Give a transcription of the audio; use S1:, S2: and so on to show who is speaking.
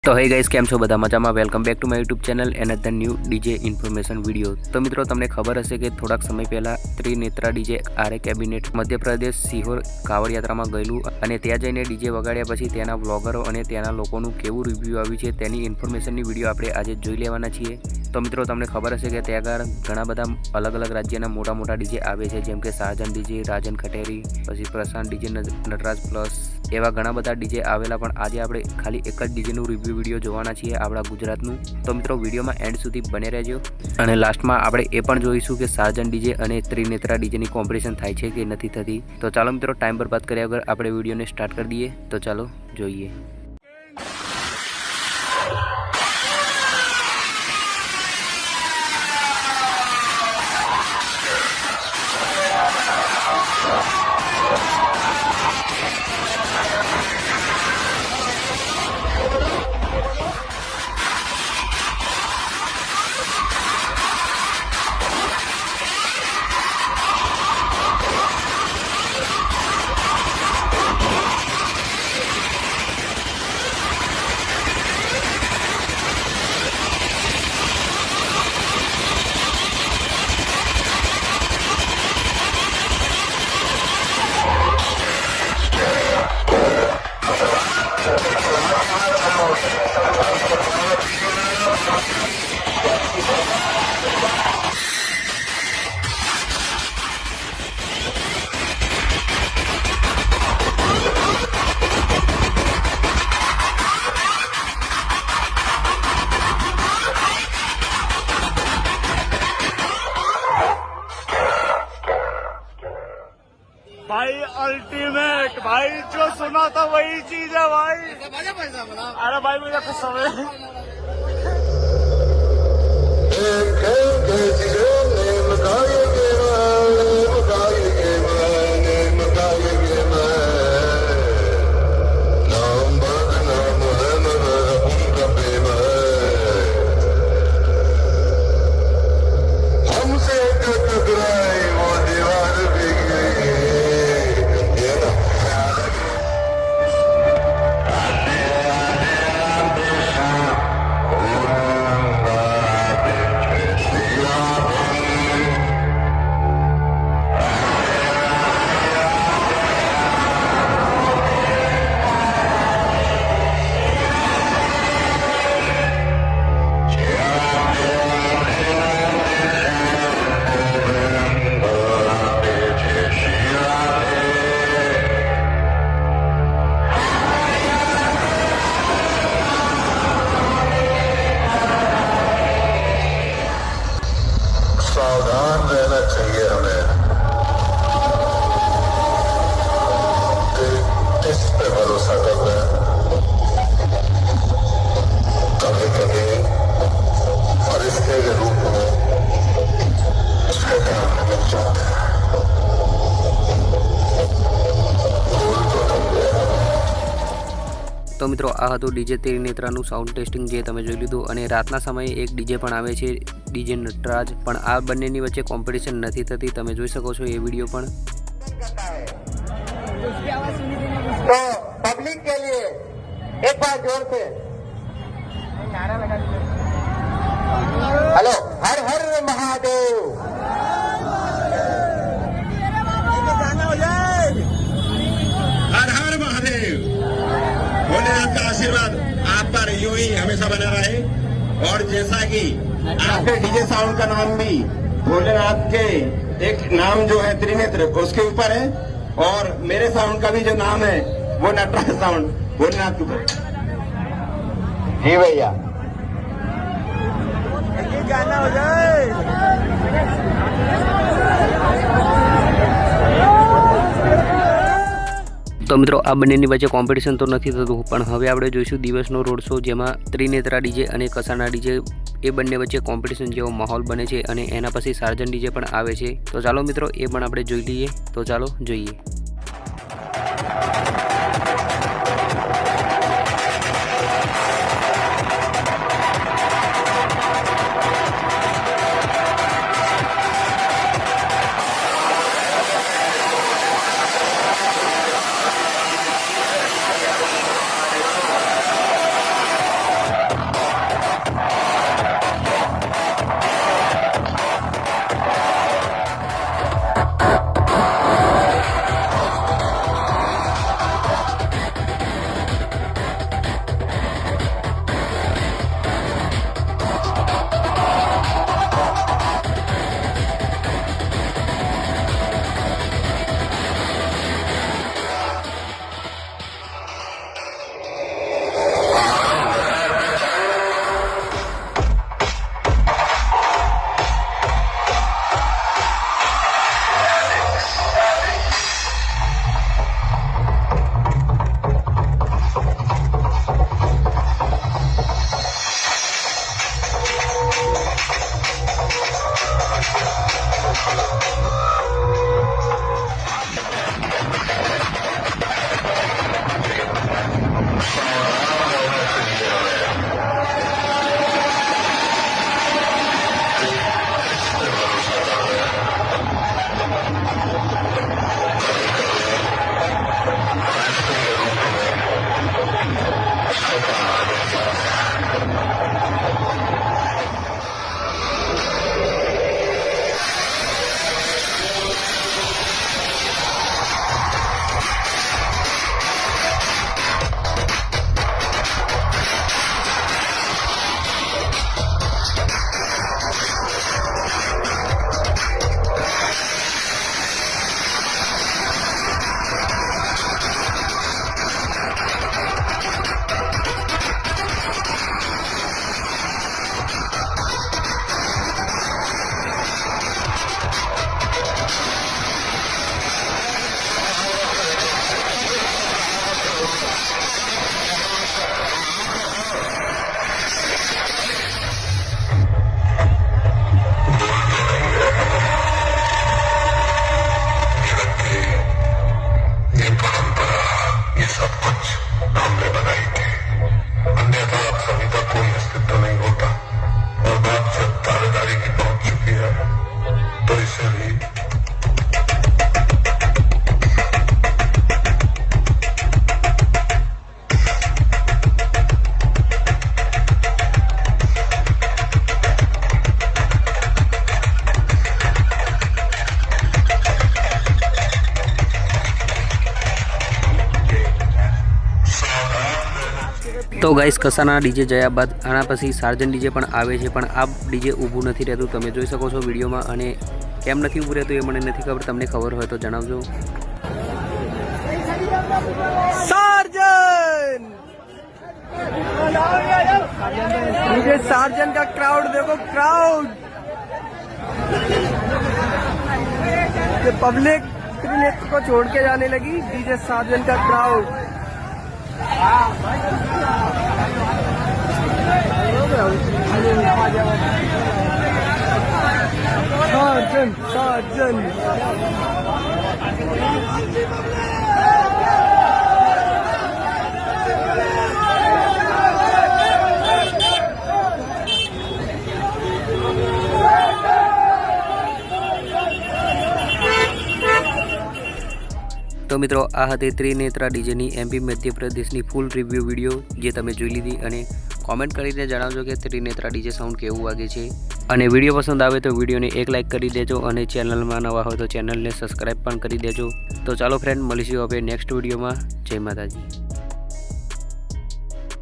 S1: तो hey guys केम छो बधा मजामां welcome back to my YouTube channel another new DJ information video. तो मित्रों तमने खबर हशे के थोड़ाक समय पहला त्रिनेत्रा डीजे आरे केबिनेट मध्य प्रदेश सीहोर कावड़ यात्रा में गयेलू अने त्यां जईने डीजे वगाड्या पछी तेना व्लॉगरो अने त्याना लोकोनुं केवुं रिव्यू आव्युं छे तेनी इन्फॉर्मेशननी वीडियो आपणे आजे जोई लेवाना छीए। तो मित्रों तमने खबर हशे के त्यां आगळ घणा बधा अलग अलग राज्यना मोटा मोटा डीजे आवे छे, जेम के शाहजहान डीजे, राजन खटेरी, पछी प्रशांत डीजे, नटराज प्लस एवा घणा बधा डीजे आवेला। पण आज आपणे खाली एक ज डीजेनुं रिव्यू विडियो जोवाना छीए आपणा गुजरातनुं। तो मित्रों विडियोमां एंड सुधी बने रहेजो अने लास्टमां आपणे ए पण जोईशुं के शाहजहान डीजे अने त्रिनेत्रा डीजेनी कॉम्पिटिशन थाय छे के नथी थती। तो चालो मित्रों टाइम बर्बाद कर्या वगर आपणे विडियोने स्टार्ट करी दीए। तो चालो जोईए।
S2: भाई अल्टीमेट भाई जो सुना था वही चीज है भाई। अरे भाई मुझे कुछ समझ सावधान रहना चाहिए हमें। किस पे भरोसा कर रहे हैं? कभी कभी फरिश्ते के रूप में शैतान मिल जाते हैं।
S1: तो मित्रों आ हतुं डीजे त्रिनेत्रानुं साउंड टेस्टिंग जे तमे जोई लीधुं अने रातना समये एक डीजे पण आवे छे डीजे नटराज, पण आ बंनेनी वच्चे कॉम्पिटिशन नथी थती। तमे जोई शको छो ए विडियो पण।
S3: तो पब्लिक के लिए एक बार जोर से नारा लगा दीजिए। हेलो, हर हर महादेव।
S4: हर हर महादेव। भोलेनाथ का आशीर्वाद आप पर यूं ही हमेशा बना रहे। और जैसा कि आपके डीजे साउंड का नाम भी भोलेनाथ के एक नाम जो है त्रिनेत्र उसके ऊपर है, और मेरे साउंड का भी जो नाम है वो नटराज साउंड भोलेनाथ के ऊपर।
S3: जी भैया,
S2: गाना हो जाए।
S1: तो मित्रों आ बंनेनी वच्चे कॉम्पिटिशन तो नहीं थतुं, पण हवे आपणे जोईशुं दिवसनो रोड शो, जेमां त्रिनेत्रा डीजे अने कसाना डीजे ए बंने वच्चे कॉम्पिटिशन जेवो माहौल बने छे अने एना पछी शाहजहान डीजे पण आवे छे। तो चालो मित्रों ए पण आपणे जोई लईए। तो चालो जोईए। ગાઈસ કસાના ડીજે જયા બાદ આના પછી સાર્જન ડીજે પણ આવે છે, પણ આ ડીજે ઊભું નથી રહેતું, તમે જોઈ શકો છો વિડીયોમાં। અને કેમ નથી ઊભું રહેતું એ મને નથી ખબર, તમને ખબર હોય તો જણાવજો।
S2: सार्जन डीजे सार्जन का क्राउड देखो, क्राउड ये पब्लिक त्रिनेत्र को छोड़ के जाने लगी। डीजे सार्जन का क्राउड सार्जन सार्जन
S1: તો મિત્રો આ હતી ત્રિનેત્રા ડીજેની એમપી મધ્યપ્રદેશની ફૂલ રિવ્યૂ વિડીયો જે તમે જોઈ લીધી, અને કોમેન્ટ કરીને જણાવજો કે ત્રિનેત્રા ડીજે સાઉન્ડ કેવું વાગે છે। અને વિડીયો પસંદ આવે તો વિડીયોને એક લાઇક કરી દેજો, અને ચેનલમાં નવા હોય તો ચેનલને સબસ્ક્રાઈબ પણ કરી દેજો। તો ચાલો ફ્રેન્ડ, મળીશું હવે નેક્સ્ટ વિડીયોમાં। જય માતાજી।